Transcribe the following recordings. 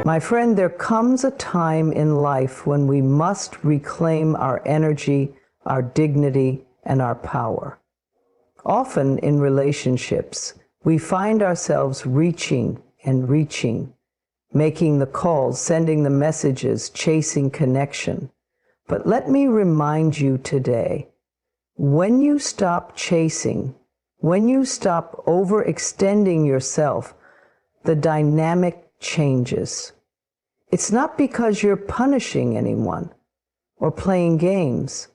My friend, there comes a time in life when we must reclaim our energy, our dignity, and our power. Often in relationships, we find ourselves reaching and reaching, making the calls, sending the messages, chasing connection. But let me remind you today, when you stop chasing, when you stop overextending yourself, the dynamic changes. It's not because you're punishing anyone or playing games,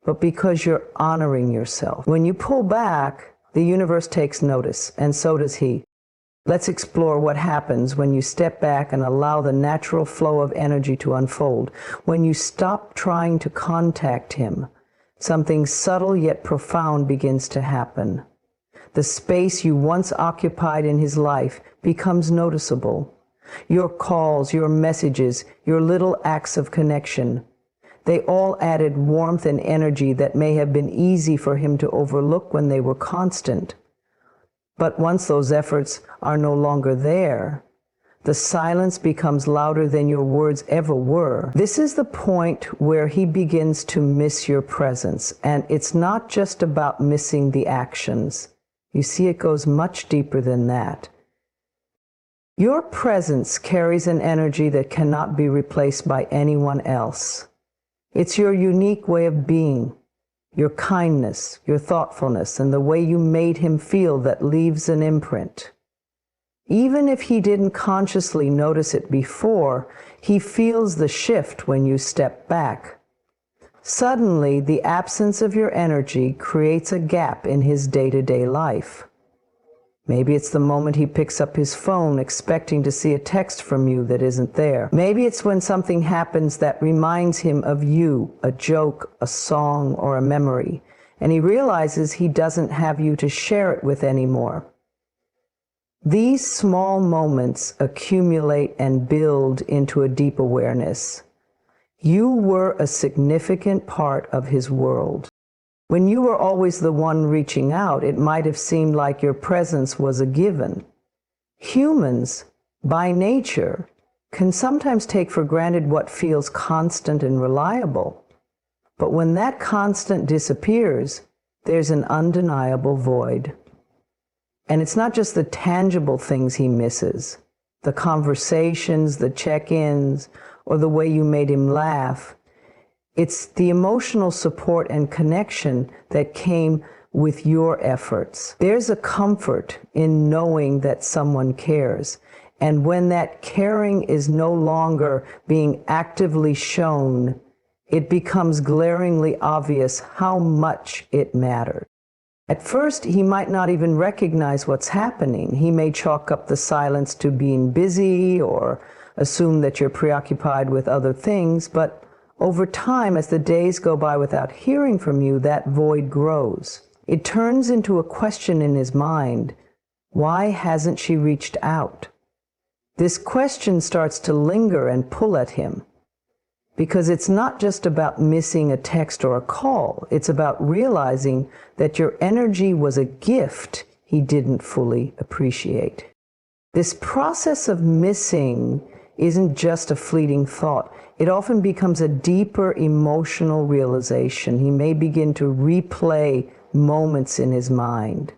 but because you're honoring yourself. When you pull back, the universe takes notice, and so does he. Let's explore what happens when you step back and allow the natural flow of energy to unfold. When you stop trying to contact him, something subtle yet profound begins to happen. The space you once occupied in his life becomes noticeable. Your calls, your messages, your little acts of connection, they all added warmth and energy that may have been easy for him to overlook when they were constant. But once those efforts are no longer there, the silence becomes louder than your words ever were. This is the point where he begins to miss your presence. And it's not just about missing the actions. You see, it goes much deeper than that. Your presence carries an energy that cannot be replaced by anyone else. It's your unique way of being, your kindness, your thoughtfulness, and the way you made him feel that leaves an imprint. Even if he didn't consciously notice it before, he feels the shift when you step back. Suddenly, the absence of your energy creates a gap in his day-to-day life. Maybe it's the moment he picks up his phone expecting to see a text from you that isn't there. Maybe it's when something happens that reminds him of you, a joke, a song, or a memory, and he realizes he doesn't have you to share it with anymore. These small moments accumulate and build into a deep awareness. You were a significant part of his world. When you were always the one reaching out, it might have seemed like your presence was a given. Humans, by nature, can sometimes take for granted what feels constant and reliable. But when that constant disappears, there's an undeniable void. And it's not just the tangible things he misses, the conversations, the check-ins, or the way you made him laugh. It's the emotional support and connection that came with your efforts. There's a comfort in knowing that someone cares. And when that caring is no longer being actively shown, it becomes glaringly obvious how much it matters. At first, he might not even recognize what's happening. He may chalk up the silence to being busy or assume that you're preoccupied with other things, but over time, as the days go by without hearing from you, that void grows. It turns into a question in his mind. Why hasn't she reached out? This question starts to linger and pull at him, because it's not just about missing a text or a call. It's about realizing that your energy was a gift he didn't fully appreciate. This process of missing isn't just a fleeting thought. It often becomes a deeper emotional realization. He may begin to replay moments in his mind.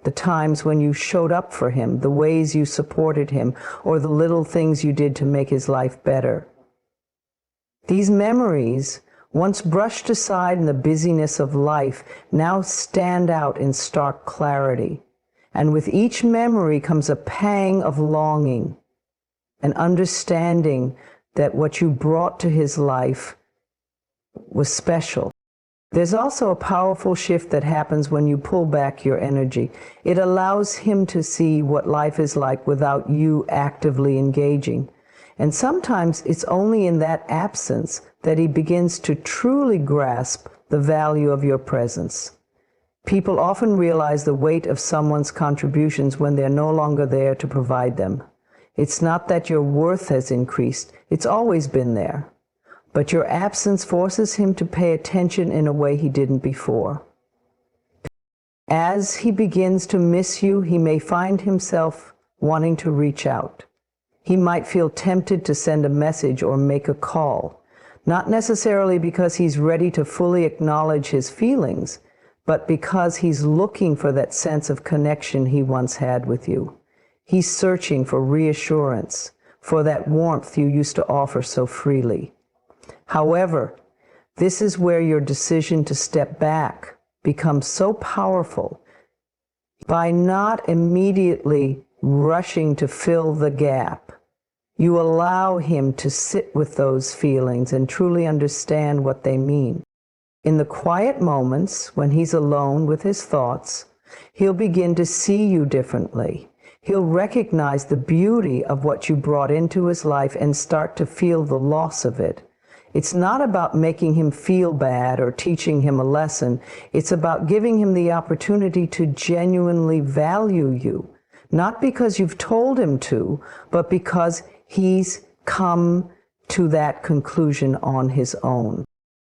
The times when you showed up for him, the ways you supported him, or the little things you did to make his life better. These memories, once brushed aside in the busyness of life, now stand out in stark clarity. And with each memory comes a pang of longing, an understanding that what you brought to his life was special. There's also a powerful shift that happens when you pull back your energy. It allows him to see what life is like without you actively engaging. And sometimes it's only in that absence that he begins to truly grasp the value of your presence. People often realize the weight of someone's contributions when they're no longer there to provide them. It's not that your worth has increased. It's always been there. But your absence forces him to pay attention in a way he didn't before. As he begins to miss you, he may find himself wanting to reach out. He might feel tempted to send a message or make a call, not necessarily because he's ready to fully acknowledge his feelings, but because he's looking for that sense of connection he once had with you. He's searching for reassurance, for that warmth you used to offer so freely. However, this is where your decision to step back becomes so powerful. By not immediately rushing to fill the gap, you allow him to sit with those feelings and truly understand what they mean. In the quiet moments, when he's alone with his thoughts, he'll begin to see you differently. He'll recognize the beauty of what you brought into his life and start to feel the loss of it. It's not about making him feel bad or teaching him a lesson. It's about giving him the opportunity to genuinely value you, not because you've told him to, but because he's come to that conclusion on his own.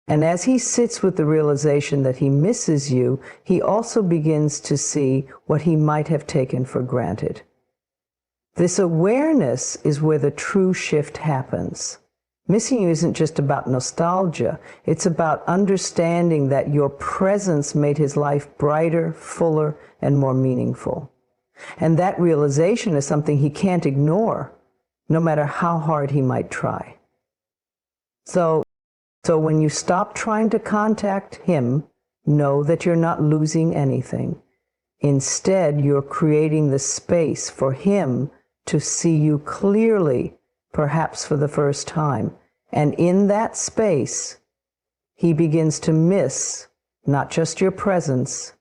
And as he sits with the realization that he misses you, he also begins to see what he might have taken for granted. This awareness is where the true shift happens. Missing you isn't just about nostalgia. It's about understanding that your presence made his life brighter, fuller, and more meaningful. And that realization is something he can't ignore, no matter how hard he might try. So when you stop trying to contact him, know that you're not losing anything. Instead, you're creating the space for him to see you clearly, perhaps for the first time. And in that space, he begins to miss not just your presence,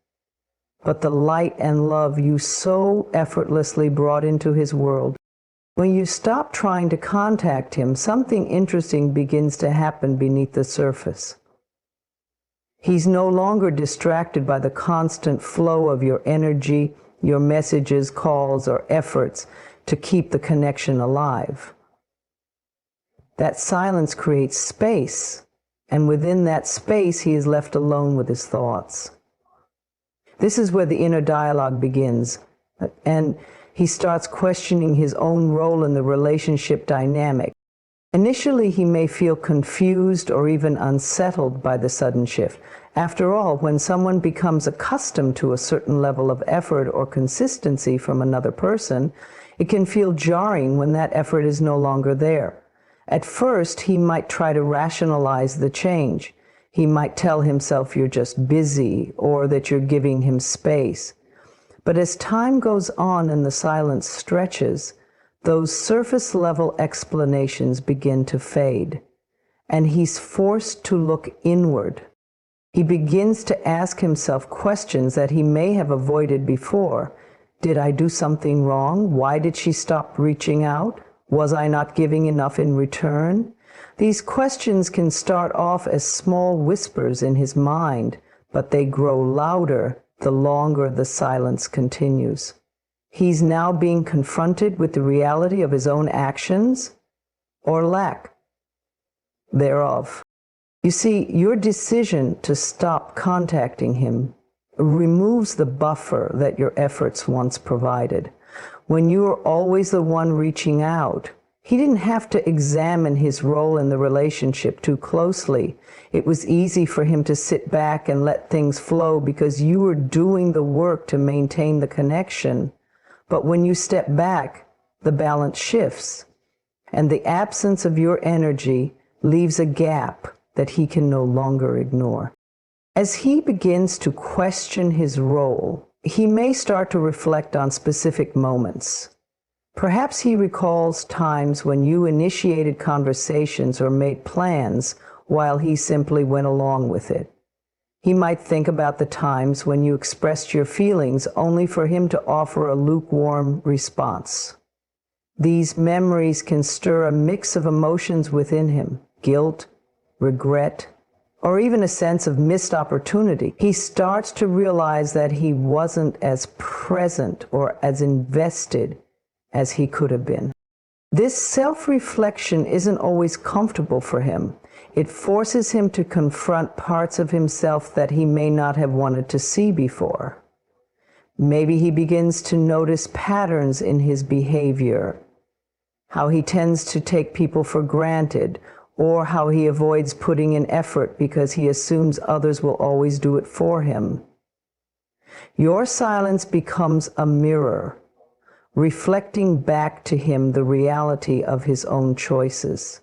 but the light and love you so effortlessly brought into his world. When you stop trying to contact him, something interesting begins to happen beneath the surface. He's no longer distracted by the constant flow of your energy, your messages, calls, or efforts to keep the connection alive. That silence creates space, and within that space, he is left alone with his thoughts. This is where the inner dialogue begins, and he starts questioning his own role in the relationship dynamic. Initially, he may feel confused or even unsettled by the sudden shift. After all, when someone becomes accustomed to a certain level of effort or consistency from another person, it can feel jarring when that effort is no longer there. At first, he might try to rationalize the change. He might tell himself you're just busy or that you're giving him space. But as time goes on and the silence stretches, those surface-level explanations begin to fade, and he's forced to look inward. He begins to ask himself questions that he may have avoided before. Did I do something wrong? Why did she stop reaching out? Was I not giving enough in return? These questions can start off as small whispers in his mind, but they grow louder the longer the silence continues. He's now being confronted with the reality of his own actions or lack thereof. You see, your decision to stop contacting him removes the buffer that your efforts once provided. When you were always the one reaching out, he didn't have to examine his role in the relationship too closely. It was easy for him to sit back and let things flow because you were doing the work to maintain the connection. But when you step back, the balance shifts, and the absence of your energy leaves a gap that he can no longer ignore. As he begins to question his role, he may start to reflect on specific moments. Perhaps he recalls times when you initiated conversations or made plans while he simply went along with it. He might think about the times when you expressed your feelings only for him to offer a lukewarm response. These memories can stir a mix of emotions within him: guilt, regret, or even a sense of missed opportunity. He starts to realize that he wasn't as present or as invested as he could have been. This self-reflection isn't always comfortable for him. It forces him to confront parts of himself that he may not have wanted to see before. Maybe he begins to notice patterns in his behavior, how he tends to take people for granted, or how he avoids putting in effort because he assumes others will always do it for him. Your silence becomes a mirror, reflecting back to him the reality of his own choices.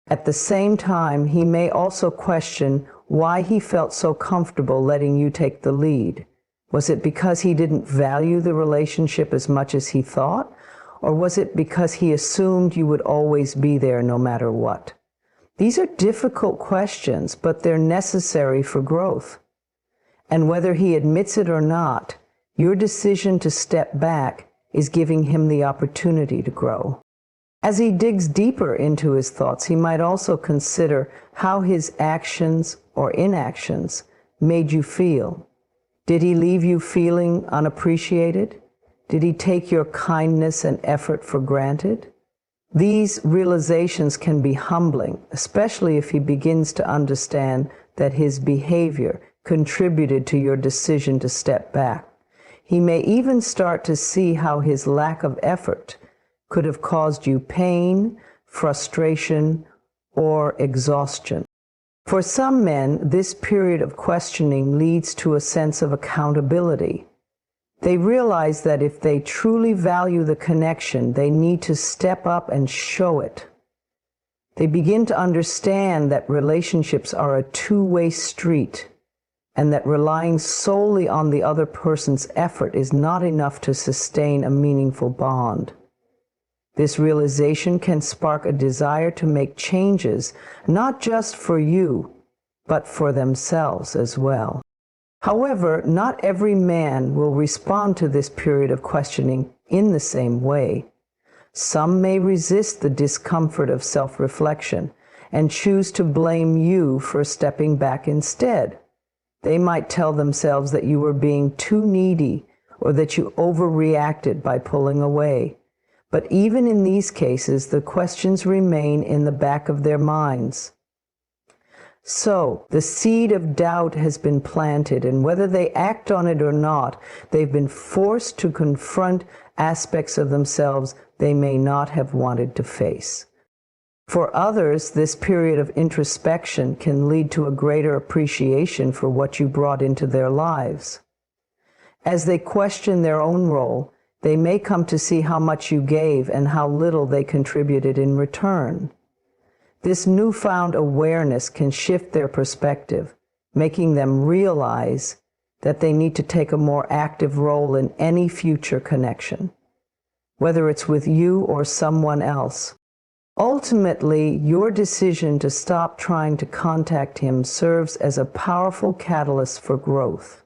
At the same time, he may also question why he felt so comfortable letting you take the lead. Was it because he didn't value the relationship as much as he thought? Or was it because he assumed you would always be there no matter what? These are difficult questions, but they're necessary for growth. And whether he admits it or not, your decision to step back is giving him the opportunity to grow. As he digs deeper into his thoughts, he might also consider how his actions or inactions made you feel. Did he leave you feeling unappreciated? Did he take your kindness and effort for granted? These realizations can be humbling, especially if he begins to understand that his behavior contributed to your decision to step back. He may even start to see how his lack of effort could have caused you pain, frustration, or exhaustion. For some men, this period of questioning leads to a sense of accountability. They realize that if they truly value the connection, they need to step up and show it. They begin to understand that relationships are a two-way street, and that relying solely on the other person's effort is not enough to sustain a meaningful bond. This realization can spark a desire to make changes, not just for you, but for themselves as well. However, not every man will respond to this period of questioning in the same way. Some may resist the discomfort of self-reflection and choose to blame you for stepping back instead. They might tell themselves that you were being too needy or that you overreacted by pulling away. But even in these cases, the questions remain in the back of their minds. So, the seed of doubt has been planted, and whether they act on it or not, they've been forced to confront aspects of themselves they may not have wanted to face. For others, this period of introspection can lead to a greater appreciation for what you brought into their lives. As they question their own role, they may come to see how much you gave and how little they contributed in return. This newfound awareness can shift their perspective, making them realize that they need to take a more active role in any future connection, whether it's with you or someone else. Ultimately, your decision to stop trying to contact him serves as a powerful catalyst for growth.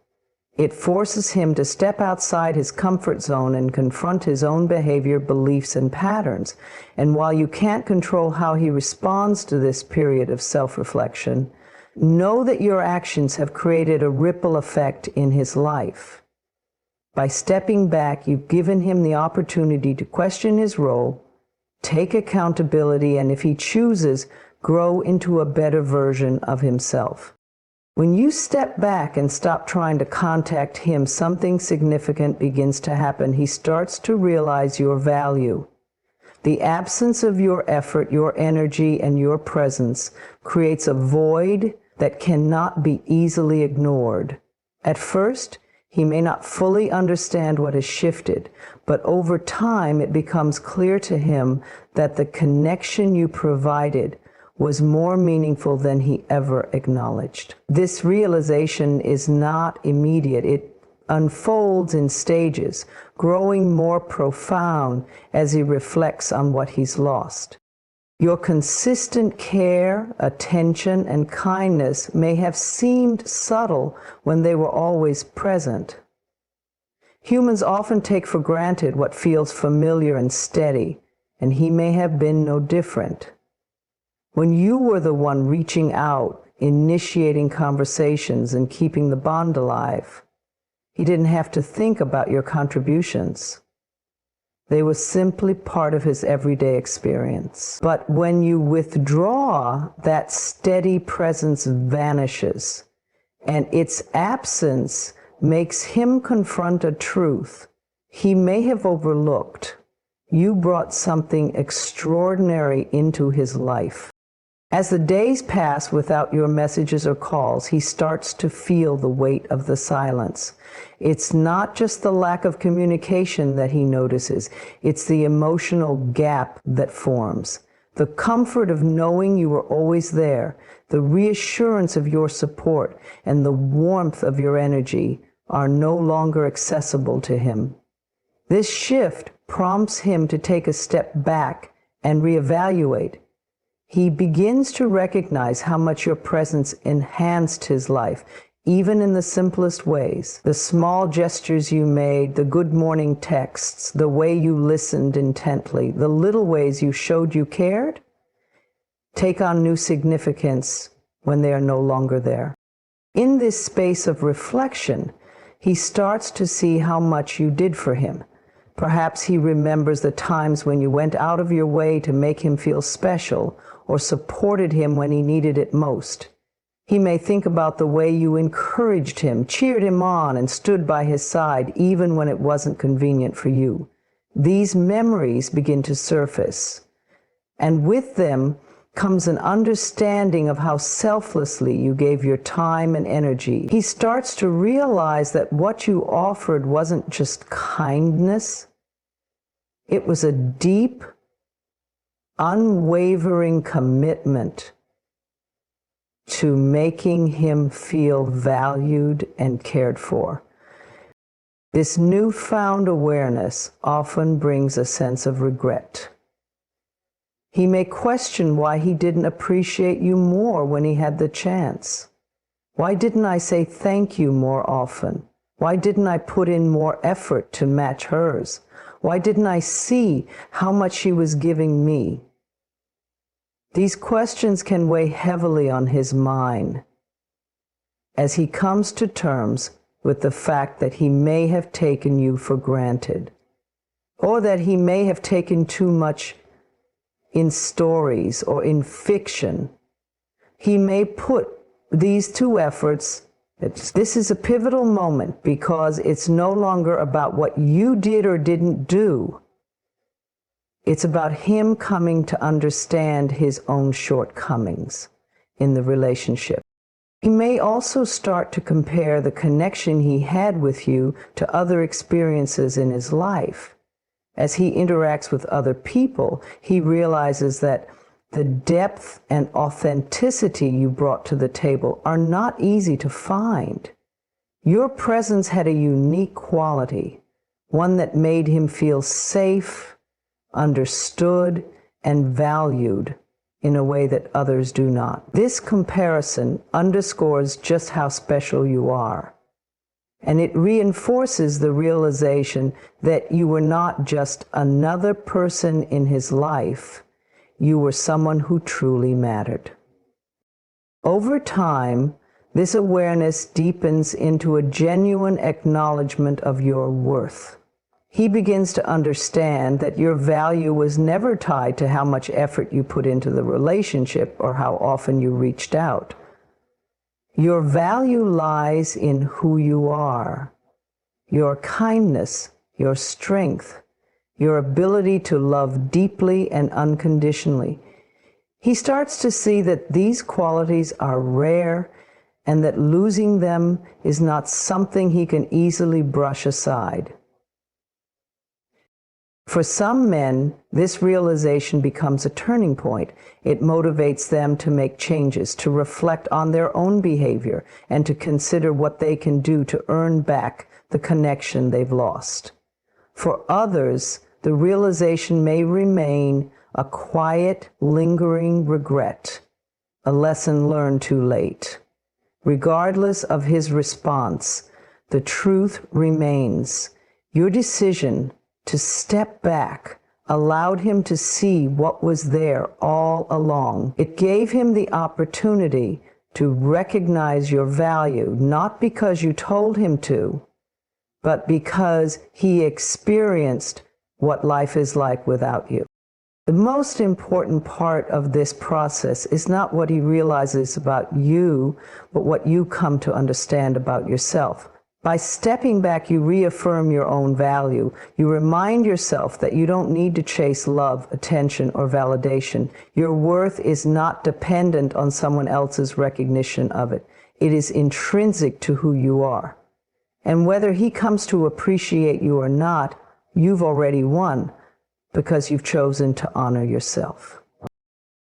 It forces him to step outside his comfort zone and confront his own behavior, beliefs, and patterns. And while you can't control how he responds to this period of self-reflection, know that your actions have created a ripple effect in his life. By stepping back, you've given him the opportunity to question his role, take accountability, and if he chooses, grow into a better version of himself. When you step back and stop trying to contact him, something significant begins to happen. He starts to realize your value. The absence of your effort, your energy, and your presence creates a void that cannot be easily ignored. At first, he may not fully understand what has shifted, but over time it becomes clear to him that the connection you provided was more meaningful than he ever acknowledged. This realization is not immediate. It unfolds in stages, growing more profound as he reflects on what he's lost. Your consistent care, attention, and kindness may have seemed subtle when they were always present. Humans often take for granted what feels familiar and steady, and he may have been no different. When you were the one reaching out, initiating conversations, and keeping the bond alive, he didn't have to think about your contributions. They were simply part of his everyday experience. But when you withdraw, that steady presence vanishes, and its absence makes him confront a truth he may have overlooked. you brought something extraordinary into his life. As the days pass without your messages or calls, he starts to feel the weight of the silence. It's not just the lack of communication that he notices, it's the emotional gap that forms. The comfort of knowing you were always there, the reassurance of your support, and the warmth of your energy are no longer accessible to him. This shift prompts him to take a step back and reevaluate. He begins to recognize how much your presence enhanced his life, even in the simplest ways. The small gestures you made, the good morning texts, the way you listened intently, the little ways you showed you cared, take on new significance when they are no longer there. In this space of reflection, he starts to see how much you did for him. Perhaps he remembers the times when you went out of your way to make him feel special or supported him when he needed it most. He may think about the way you encouraged him, cheered him on, and stood by his side even when it wasn't convenient for you. These memories begin to surface, and with them comes an understanding of how selflessly you gave your time and energy. He starts to realize that what you offered wasn't just kindness, it was a deep, unwavering commitment to making him feel valued and cared for. This newfound awareness often brings a sense of regret. He may question why he didn't appreciate you more when he had the chance. Why didn't I say thank you more often? Why didn't I put in more effort to match hers? Why didn't I see how much she was giving me? These questions can weigh heavily on his mind as he comes to terms with the fact that he may have taken you for granted, or that he may have taken too much in stories or in fiction. He may put these two efforts. This is a pivotal moment because it's no longer about what you did or didn't do. It's about him coming to understand his own shortcomings in the relationship. He may also start to compare the connection he had with you to other experiences in his life. As he interacts with other people, he realizes that the depth and authenticity you brought to the table are not easy to find. Your presence had a unique quality, one that made him feel safe, understood, and valued in a way that others do not. This comparison underscores just how special you are, and it reinforces the realization that you were not just another person in his life, you were someone who truly mattered. Over time, this awareness deepens into a genuine acknowledgement of your worth. He begins to understand that your value was never tied to how much effort you put into the relationship or how often you reached out. Your value lies in who you are, your kindness, your strength, your ability to love deeply and unconditionally. He starts to see that these qualities are rare and that losing them is not something he can easily brush aside. For some men, this realization becomes a turning point. It motivates them to make changes, to reflect on their own behavior, and to consider what they can do to earn back the connection they've lost. For others, the realization may remain a quiet, lingering regret, a lesson learned too late. Regardless of his response, the truth remains. Your decision to step back allowed him to see what was there all along. It gave him the opportunity to recognize your value, not because you told him to, but because he experienced what life is like without you. The most important part of this process is not what he realizes about you, but what you come to understand about yourself. By stepping back, you reaffirm your own value. You remind yourself that you don't need to chase love, attention, or validation. Your worth is not dependent on someone else's recognition of it. It is intrinsic to who you are. And whether he comes to appreciate you or not, you've already won because you've chosen to honor yourself.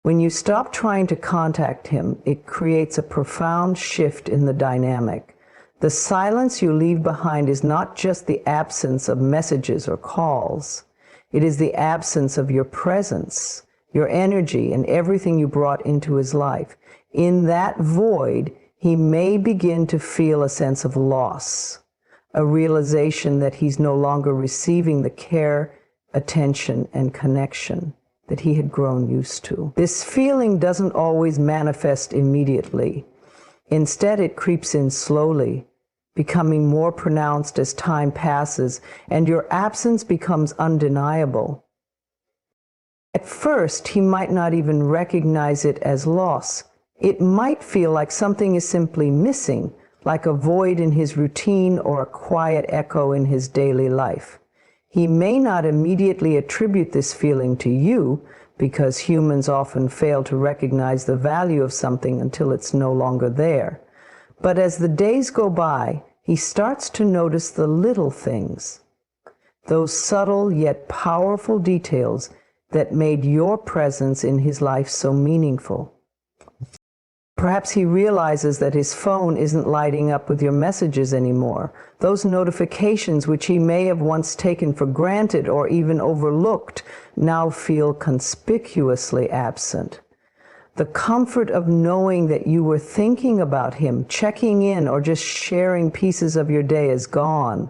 When you stop trying to contact him, it creates a profound shift in the dynamic. The silence you leave behind is not just the absence of messages or calls. It is the absence of your presence, your energy, and everything you brought into his life. In that void, he may begin to feel a sense of loss, a realization that he's no longer receiving the care, attention, and connection that he had grown used to. This feeling doesn't always manifest immediately. Instead, it creeps in slowly, becoming more pronounced as time passes, and your absence becomes undeniable. At first, he might not even recognize it as loss. It might feel like something is simply missing, like a void in his routine or a quiet echo in his daily life. He may not immediately attribute this feeling to you, because humans often fail to recognize the value of something until it's no longer there. But as the days go by, he starts to notice the little things, those subtle yet powerful details that made your presence in his life so meaningful. Perhaps he realizes that his phone isn't lighting up with your messages anymore. Those notifications, which he may have once taken for granted or even overlooked, now feel conspicuously absent. The comfort of knowing that you were thinking about him, checking in, or just sharing pieces of your day is gone.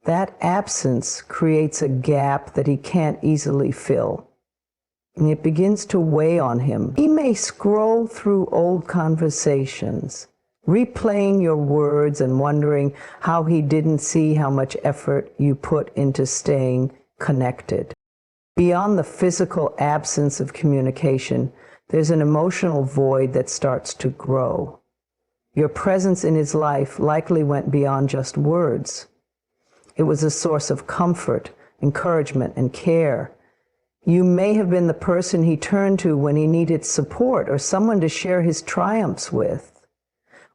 That absence creates a gap that he can't easily fill, and it begins to weigh on him. He may scroll through old conversations, replaying your words and wondering how he didn't see how much effort you put into staying connected. Beyond the physical absence of communication, there's an emotional void that starts to grow. Your presence in his life likely went beyond just words. It was a source of comfort, encouragement, and care. You may have been the person he turned to when he needed support or someone to share his triumphs with.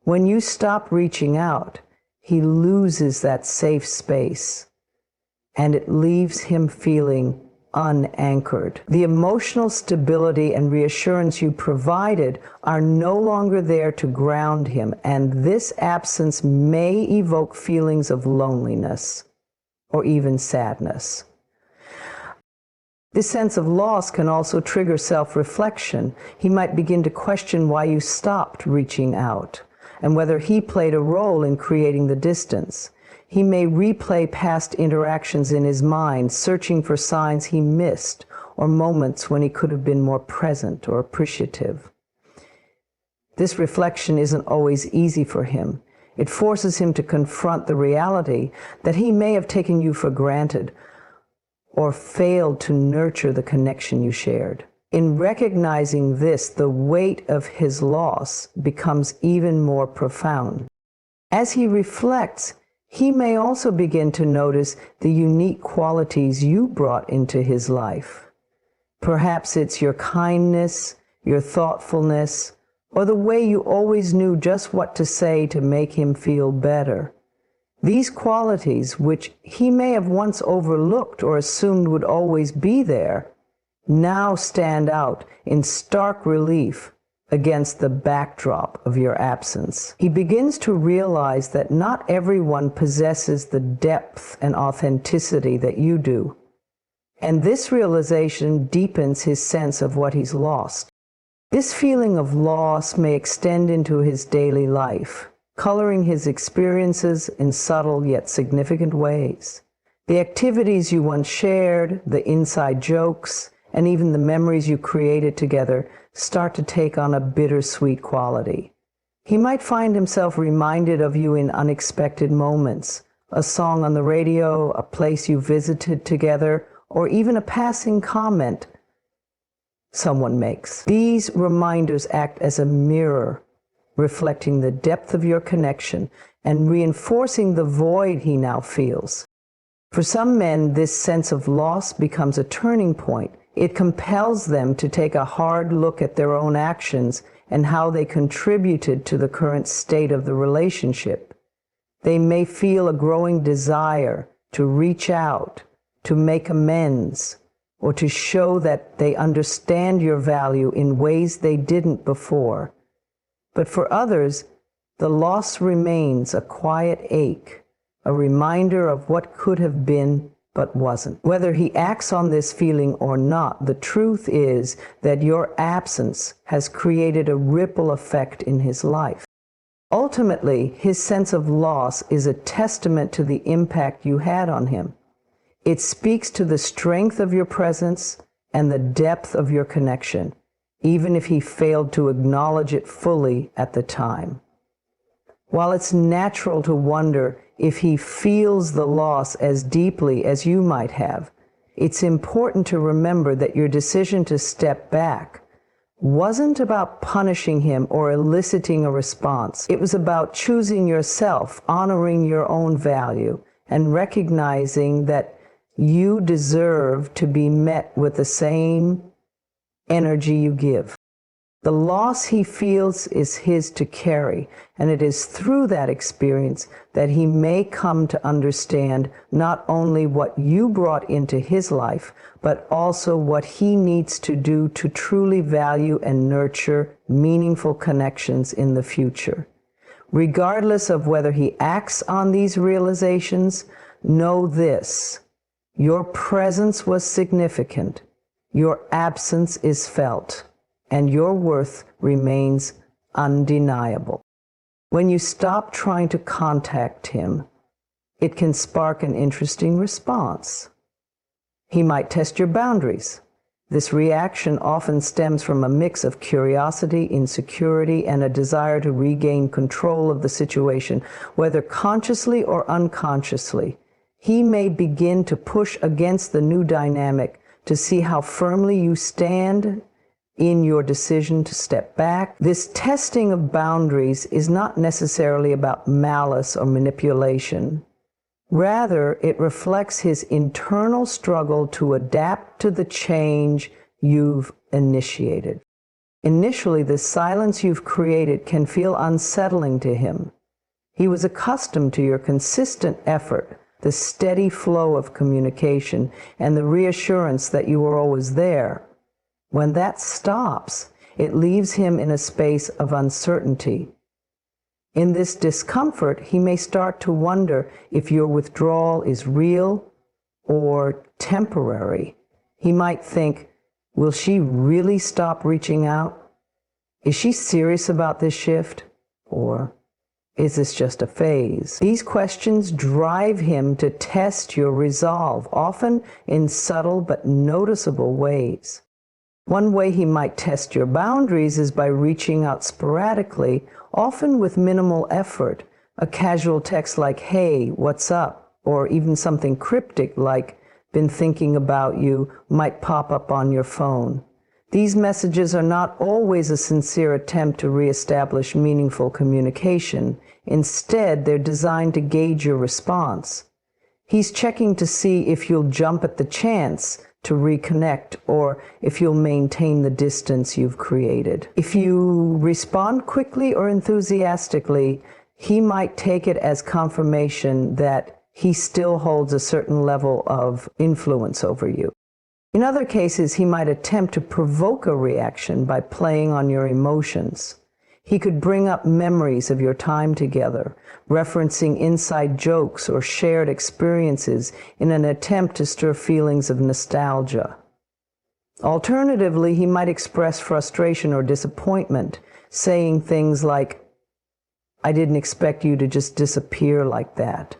When you stop reaching out, he loses that safe space, and it leaves him feeling unanchored. The emotional stability and reassurance you provided are no longer there to ground him, and this absence may evoke feelings of loneliness or even sadness. This sense of loss can also trigger self-reflection. He might begin to question why you stopped reaching out and whether he played a role in creating the distance. He may replay past interactions in his mind, searching for signs he missed or moments when he could have been more present or appreciative. This reflection isn't always easy for him. It forces him to confront the reality that he may have taken you for granted or failed to nurture the connection you shared. In recognizing this, the weight of his loss becomes even more profound. As he reflects, he may also begin to notice the unique qualities you brought into his life. Perhaps it's your kindness, your thoughtfulness, or the way you always knew just what to say to make him feel better. These qualities, which he may have once overlooked or assumed would always be there, now stand out in stark relief against the backdrop of your absence. He begins to realize that not everyone possesses the depth and authenticity that you do, and this realization deepens his sense of what he's lost. This feeling of loss may extend into his daily life, coloring his experiences in subtle yet significant ways. The activities you once shared, the inside jokes, and even the memories you created together start to take on a bittersweet quality. He might find himself reminded of you in unexpected moments, a song on the radio, a place you visited together, or even a passing comment someone makes. These reminders act as a mirror, reflecting the depth of your connection and reinforcing the void he now feels. For some men, this sense of loss becomes a turning point. It compels them to take a hard look at their own actions and how they contributed to the current state of the relationship. They may feel a growing desire to reach out, to make amends, or to show that they understand your value in ways they didn't before. But for others, the loss remains a quiet ache, a reminder of what could have been but wasn't. Whether he acts on this feeling or not, the truth is that your absence has created a ripple effect in his life. Ultimately, his sense of loss is a testament to the impact you had on him. It speaks to the strength of your presence and the depth of your connection, even if he failed to acknowledge it fully at the time. While it's natural to wonder if he feels the loss as deeply as you might have, it's important to remember that your decision to step back wasn't about punishing him or eliciting a response. It was about choosing yourself, honoring your own value, and recognizing that you deserve to be met with the same energy you give. The loss he feels is his to carry, and it is through that experience that he may come to understand not only what you brought into his life, but also what he needs to do to truly value and nurture meaningful connections in the future. Regardless of whether he acts on these realizations, know this: your presence was significant, your absence is felt, and your worth remains undeniable. When you stop trying to contact him, it can spark an interesting response. He might test your boundaries. This reaction often stems from a mix of curiosity, insecurity, and a desire to regain control of the situation, whether consciously or unconsciously. He may begin to push against the new dynamic to see how firmly you stand in your decision to step back. This testing of boundaries is not necessarily about malice or manipulation. Rather, it reflects his internal struggle to adapt to the change you've initiated. Initially, the silence you've created can feel unsettling to him. He was accustomed to your consistent effort, the steady flow of communication, and the reassurance that you were always there. When that stops, it leaves him in a space of uncertainty. In this discomfort, he may start to wonder if your withdrawal is real or temporary. He might think, will she really stop reaching out? Is she serious about this shift? Or is this just a phase? These questions drive him to test your resolve, often in subtle but noticeable ways. One way he might test your boundaries is by reaching out sporadically, often with minimal effort. A casual text like, "Hey, what's up?" or even something cryptic like, "Been thinking about you," might pop up on your phone. These messages are not always a sincere attempt to reestablish meaningful communication. Instead, they're designed to gauge your response. He's checking to see if you'll jump at the chance to reconnect, or if you'll maintain the distance you've created. If you respond quickly or enthusiastically, he might take it as confirmation that he still holds a certain level of influence over you. In other cases, he might attempt to provoke a reaction by playing on your emotions. He could bring up memories of your time together, referencing inside jokes or shared experiences in an attempt to stir feelings of nostalgia. Alternatively, he might express frustration or disappointment, saying things like, "I didn't expect you to just disappear like that,"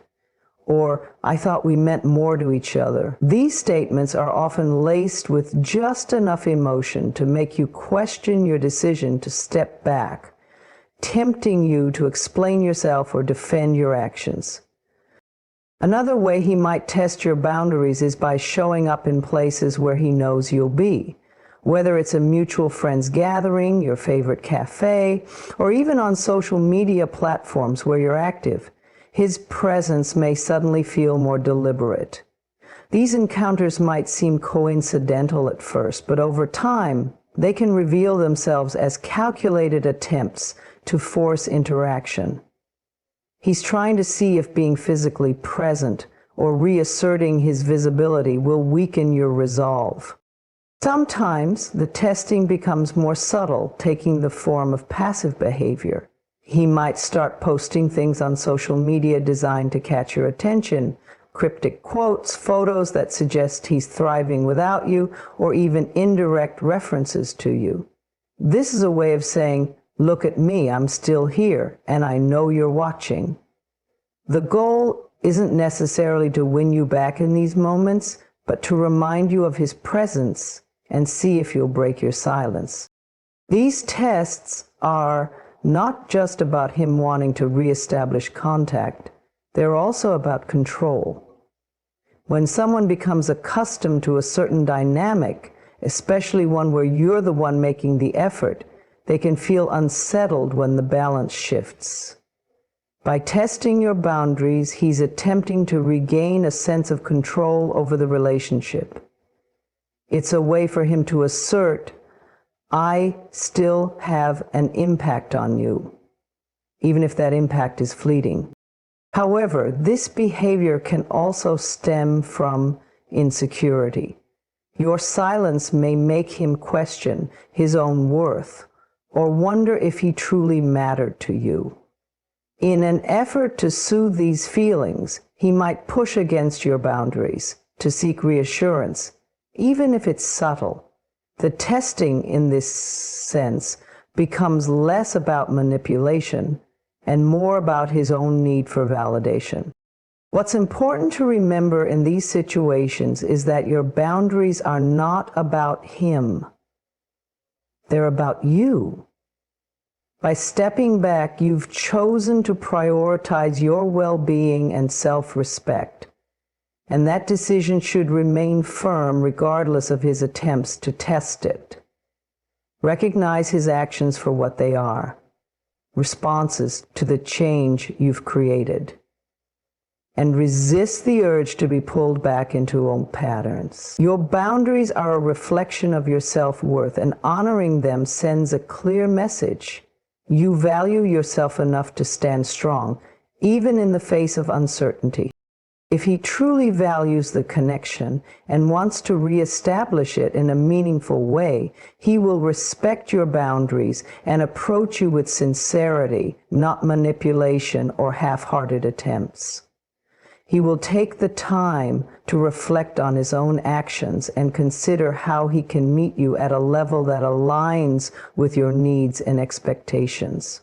or "I thought we meant more to each other." These statements are often laced with just enough emotion to make you question your decision to step back, tempting you to explain yourself or defend your actions. Another way he might test your boundaries is by showing up in places where he knows you'll be, whether it's a mutual friends gathering, your favorite cafe, or even on social media platforms where you're active. his presence may suddenly feel more deliberate. These encounters might seem coincidental at first, but over time, they can reveal themselves as calculated attempts to force interaction. He's trying to see if being physically present or reasserting his visibility will weaken your resolve. Sometimes the testing becomes more subtle, taking the form of passive behavior. He might start posting things on social media designed to catch your attention, cryptic quotes, photos that suggest he's thriving without you, or even indirect references to you. This is a way of saying, "Look at me, I'm still here, and I know you're watching." The goal isn't necessarily to win you back in these moments, but to remind you of his presence and see if you'll break your silence. These tests are not just about him wanting to reestablish contact, they're also about control. When someone becomes accustomed to a certain dynamic, especially one where you're the one making the effort, they can feel unsettled when the balance shifts. By testing your boundaries, he's attempting to regain a sense of control over the relationship. It's a way for him to assert, "I still have an impact on you," even if that impact is fleeting. However, this behavior can also stem from insecurity. Your silence may make him question his own worth or wonder if he truly mattered to you. In an effort to soothe these feelings, he might push against your boundaries to seek reassurance, even if it's subtle. The testing in this sense becomes less about manipulation and more about his own need for validation. What's important to remember in these situations is that your boundaries are not about him. They're about you. By stepping back, you've chosen to prioritize your well-being and self-respect. And that decision should remain firm regardless of his attempts to test it. Recognize his actions for what they are, responses to the change you've created. And resist the urge to be pulled back into old patterns. Your boundaries are a reflection of your self-worth, and honoring them sends a clear message. You value yourself enough to stand strong, even in the face of uncertainty. If he truly values the connection and wants to reestablish it in a meaningful way, he will respect your boundaries and approach you with sincerity, not manipulation or half-hearted attempts. He will take the time to reflect on his own actions and consider how he can meet you at a level that aligns with your needs and expectations.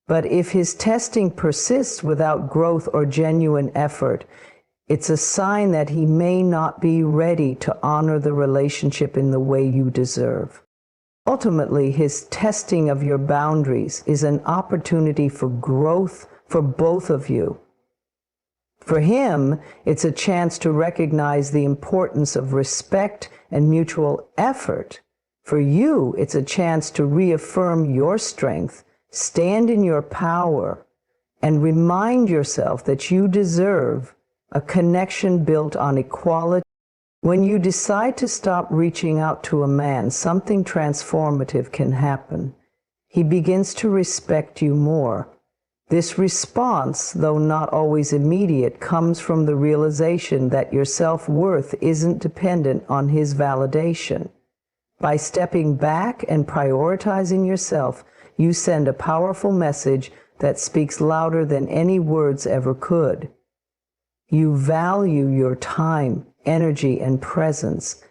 But if his testing persists without growth or genuine effort, it's a sign that he may not be ready to honor the relationship in the way you deserve. Ultimately, his testing of your boundaries is an opportunity for growth for both of you. For him, it's a chance to recognize the importance of respect and mutual effort. For you, it's a chance to reaffirm your strength, stand in your power, and remind yourself that you deserve a connection built on equality. When you decide to stop reaching out to a man, something transformative can happen. He begins to respect you more. This response, though not always immediate, comes from the realization that your self-worth isn't dependent on his validation. By stepping back and prioritizing yourself, you send a powerful message that speaks louder than any words ever could. You value your time, energy, and presence,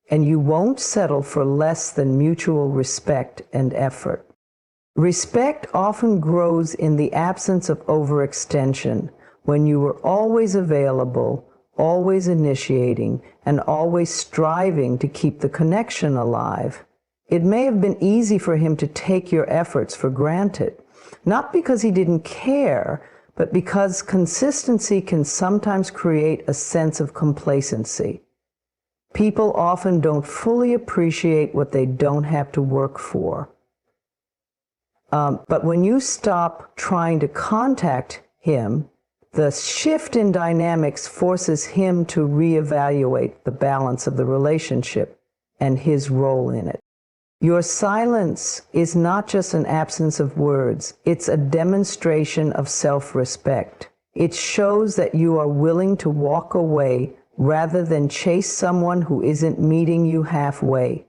and you won't settle for less than mutual respect and effort. Respect often grows in the absence of overextension, when you are always available, always initiating, and always striving to keep the connection alive. It may have been easy for him to take your efforts for granted, not because he didn't care, but because consistency can sometimes create a sense of complacency. People often don't fully appreciate what they don't have to work for. But when you stop trying to contact him, the shift in dynamics forces him to reevaluate the balance of the relationship and his role in it. Your silence is not just an absence of words, it's a demonstration of self-respect. It shows that you are willing to walk away rather than chase someone who isn't meeting you halfway.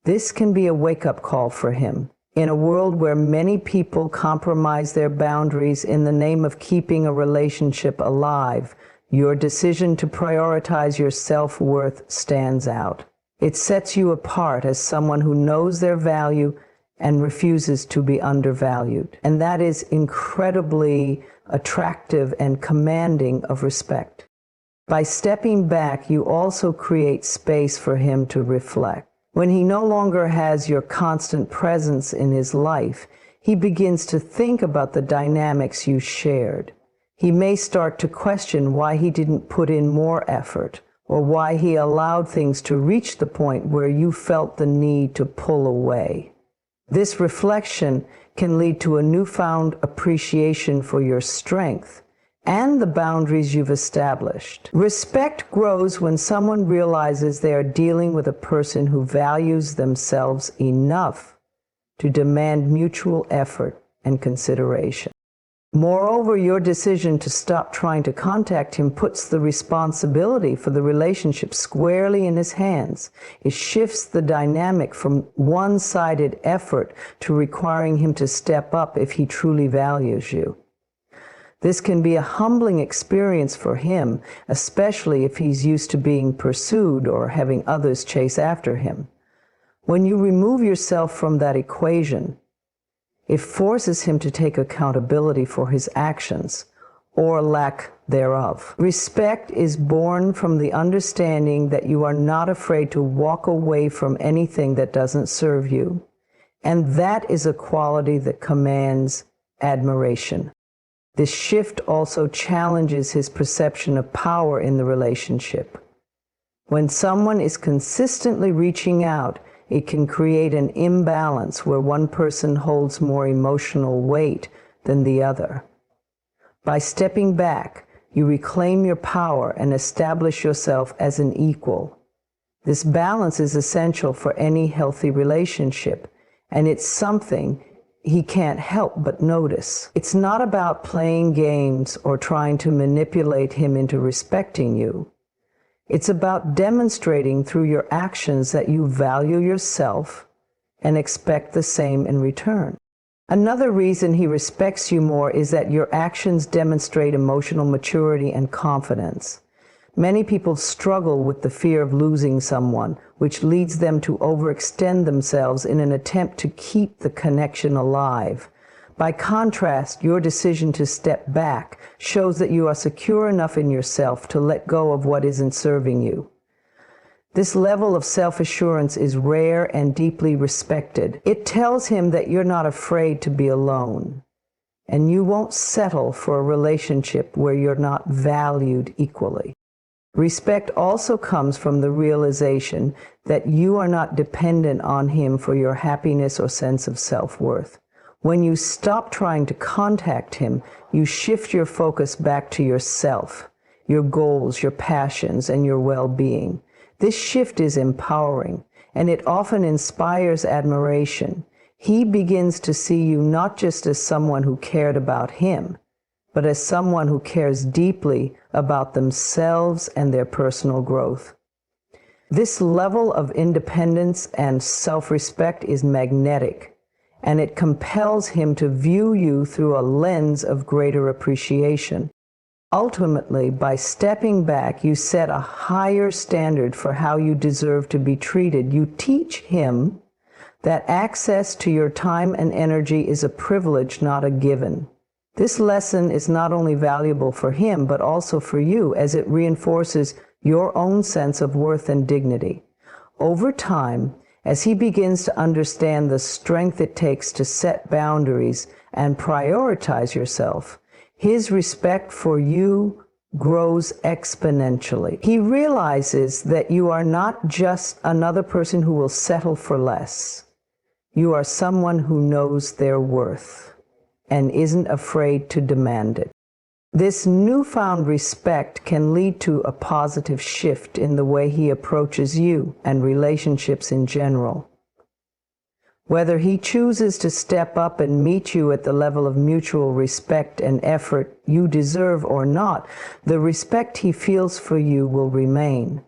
This can be a wake-up call for him. In a world where many people compromise their boundaries in the name of keeping a relationship alive, your decision to prioritize your self-worth stands out. It sets you apart as someone who knows their value and refuses to be undervalued. And that is incredibly attractive and commanding of respect. By stepping back, you also create space for him to reflect. When he no longer has your constant presence in his life, he begins to think about the dynamics you shared. He may start to question why he didn't put in more effort, or why he allowed things to reach the point where you felt the need to pull away. This reflection can lead to a newfound appreciation for your strength and the boundaries you've established. Respect grows when someone realizes they are dealing with a person who values themselves enough to demand mutual effort and consideration. Moreover, your decision to stop trying to contact him puts the responsibility for the relationship squarely in his hands. It shifts the dynamic from one-sided effort to requiring him to step up if he truly values you. This can be a humbling experience for him, especially if he's used to being pursued or having others chase after him. When you remove yourself from that equation, it forces him to take accountability for his actions or lack thereof. Respect is born from the understanding that you are not afraid to walk away from anything that doesn't serve you, and that is a quality that commands admiration. This shift also challenges his perception of power in the relationship. When someone is consistently reaching out, it can create an imbalance where one person holds more emotional weight than the other. By stepping back, you reclaim your power and establish yourself as an equal. This balance is essential for any healthy relationship, and it's something he can't help but notice. It's not about playing games or trying to manipulate him into respecting you. It's about demonstrating through your actions that you value yourself and expect the same in return. Another reason he respects you more is that your actions demonstrate emotional maturity and confidence. Many people struggle with the fear of losing someone, which leads them to overextend themselves in an attempt to keep the connection alive. By contrast, your decision to step back shows that you are secure enough in yourself to let go of what isn't serving you. This level of self-assurance is rare and deeply respected. It tells him that you're not afraid to be alone, and you won't settle for a relationship where you're not valued equally. Respect also comes from the realization that you are not dependent on him for your happiness or sense of self-worth. When you stop trying to contact him, you shift your focus back to yourself, your goals, your passions, and your well-being. This shift is empowering, and it often inspires admiration. He begins to see you not just as someone who cared about him, but as someone who cares deeply about themselves and their personal growth. This level of independence and self-respect is magnetic, and it compels him to view you through a lens of greater appreciation. Ultimately, by stepping back, you set a higher standard for how you deserve to be treated. You teach him that access to your time and energy is a privilege, not a given. This lesson is not only valuable for him, but also for you, as it reinforces your own sense of worth and dignity. Over time, as he begins to understand the strength it takes to set boundaries and prioritize yourself, his respect for you grows exponentially. He realizes that you are not just another person who will settle for less. You are someone who knows their worth and isn't afraid to demand it. This newfound respect can lead to a positive shift in the way he approaches you and relationships in general. Whether he chooses to step up and meet you at the level of mutual respect and effort you deserve or not, the respect he feels for you will remain.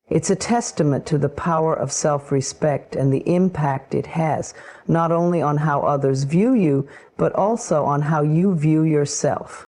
It's a testament to the power of self-respect and the impact it has, not only on how others view you, but also on how you view yourself.